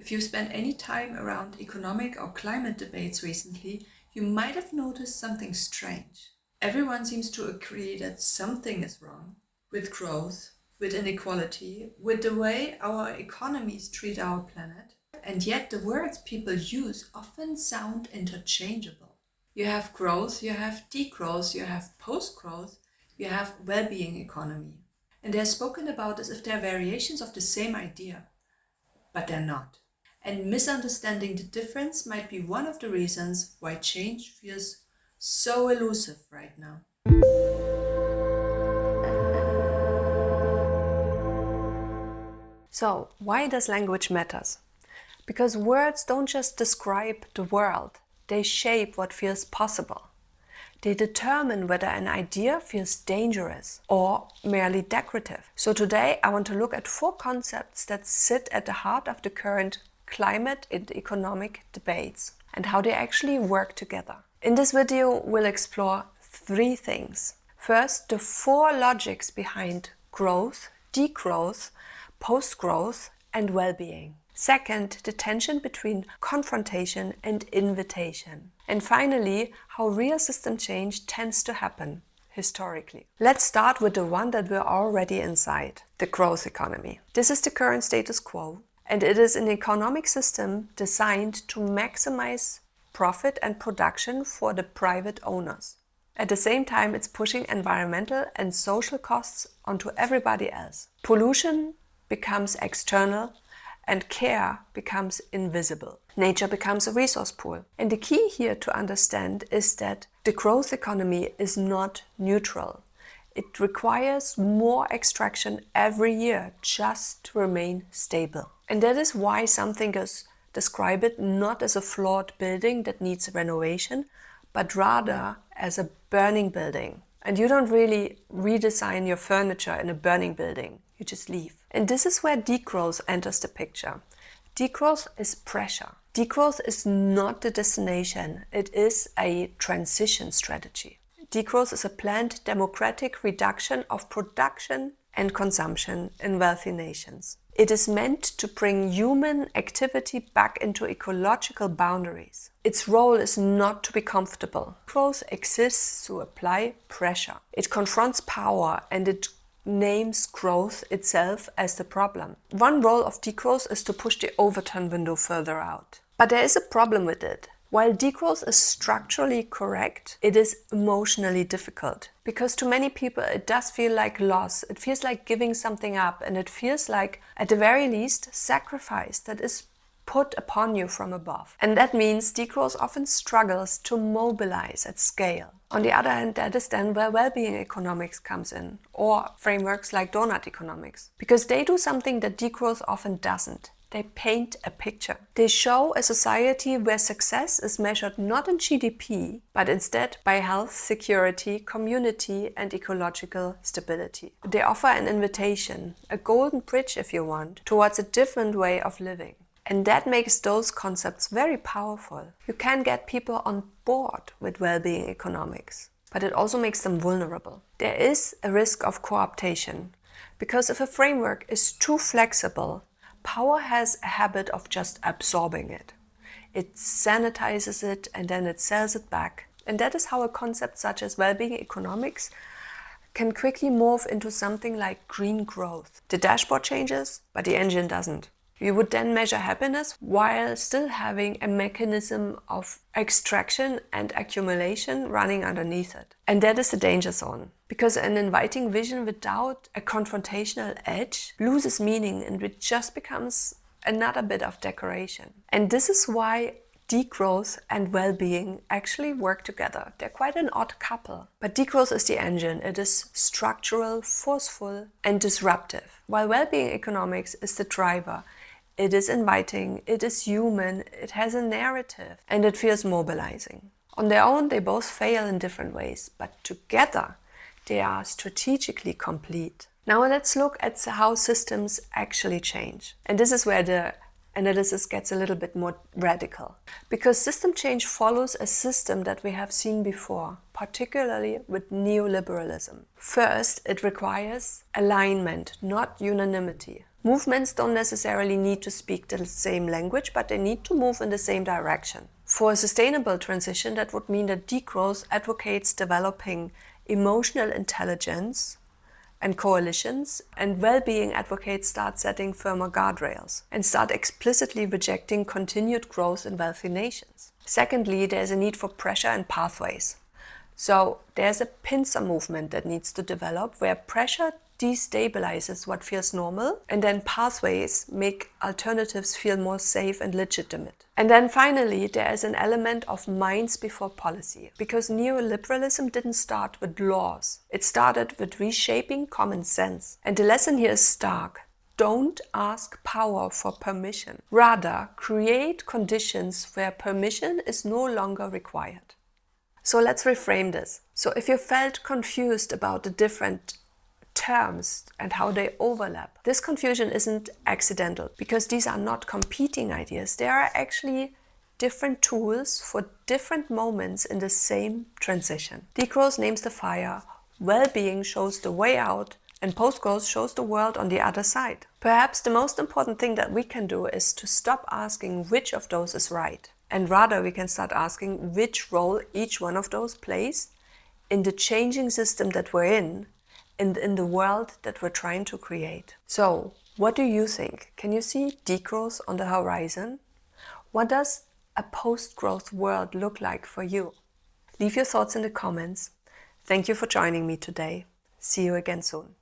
If you spent any time around economic or climate debates recently, you might have noticed something strange. Everyone seems to agree that something is wrong with growth, with inequality, with the way our economies treat our planet, and yet the words people use often sound interchangeable. You have growth, you have degrowth, you have post-growth, you have well-being economy. And they're spoken about as if they're variations of the same idea, but they're not. And misunderstanding the difference might be one of the reasons why change feels so elusive right now. So, why does language matters? Because words don't just describe the world, they shape what feels possible. They determine whether an idea feels dangerous or merely decorative. So today I want to look at 4 concepts that sit at the heart of the current climate and economic debates and how they actually work together. In this video we'll explore 3 things. First, the 4 logics behind growth, degrowth, post-growth and well-being. Second, the tension between confrontation and invitation. And finally, how real system change tends to happen historically. Let's start with the one that we're already inside, the growth economy. This is the current status quo, and it is an economic system designed to maximize profit and production for the private owners. At the same time, it's pushing environmental and social costs onto everybody else. Pollution becomes external, and care becomes invisible. Nature becomes a resource pool. And the key here to understand is that the growth economy is not neutral. It requires more extraction every year just to remain stable. And that is why some thinkers describe it not as a flawed building that needs renovation, but rather as a burning building. And you don't really redesign your furniture in a burning building. You just leave. And this is where degrowth enters the picture. Degrowth is pressure. Degrowth is not the destination. It is a transition strategy. Degrowth is a planned democratic reduction of production and consumption in wealthy nations. It is meant to bring human activity back into ecological boundaries. Its role is not to be comfortable. Growth exists to apply pressure. It confronts power and it names growth itself as the problem. One role of degrowth is to push the overturn window further out. But there is a problem with it. While degrowth is structurally correct, it is emotionally difficult. Because to many people it does feel like loss, it feels like giving something up, and it feels like, at the very least, sacrifice that is put upon you from above. And that means degrowth often struggles to mobilize at scale. On the other hand, that is then where well-being economics comes in, or frameworks like doughnut economics. Because they do something that degrowth often doesn't. They paint a picture. They show a society where success is measured not in GDP, but instead by health, security, community, and ecological stability. They offer an invitation, a golden bridge if you want, towards a different way of living. And that makes those concepts very powerful. You can get people on board with well-being economics, but it also makes them vulnerable. There is a risk of co-optation, because if a framework is too flexible, power has a habit of just absorbing it. It sanitizes it and then it sells it back. And that is how a concept such as well-being economics can quickly morph into something like green growth. The dashboard changes, but the engine doesn't. You would then measure happiness while still having a mechanism of extraction and accumulation running underneath it. And that is the danger zone. Because an inviting vision without a confrontational edge loses meaning and it just becomes another bit of decoration. And this is why degrowth and well-being actually work together. They're quite an odd couple. But degrowth is the engine. It is structural, forceful, and disruptive. While well-being economics is the driver. It is inviting, it is human, it has a narrative, and it feels mobilizing. On their own, they both fail in different ways, but together, they are strategically complete. Now let's look at how systems actually change. And this is where the analysis gets a little bit more radical. Because system change follows a system that we have seen before, particularly with neoliberalism. First, it requires alignment, not unanimity. Movements don't necessarily need to speak the same language, but they need to move in the same direction. For a sustainable transition, that would mean that degrowth advocates developing emotional intelligence and coalitions, and well-being advocates start setting firmer guardrails and start explicitly rejecting continued growth in wealthy nations. Secondly, there's a need for pressure and pathways. So there's a pincer movement that needs to develop where pressure destabilizes what feels normal, and then pathways make alternatives feel more safe and legitimate. And then finally, there is an element of minds before policy, because neoliberalism didn't start with laws. It started with reshaping common sense. And the lesson here is stark. Don't ask power for permission. Rather, create conditions where permission is no longer required. So let's reframe this. So if you felt confused about the different terms and how they overlap, this confusion isn't accidental, because these are not competing ideas. They are actually different tools for different moments in the same transition. Degrowth names the fire, well-being shows the way out, and post-growth shows the world on the other side. Perhaps the most important thing that we can do is to stop asking which of those is right, and rather we can start asking which role each one of those plays in the changing system that we're in the world that we're trying to create. So, what do you think? Can you see degrowth on the horizon? What does a post-growth world look like for you? Leave your thoughts in the comments. Thank you for joining me today. See you again soon.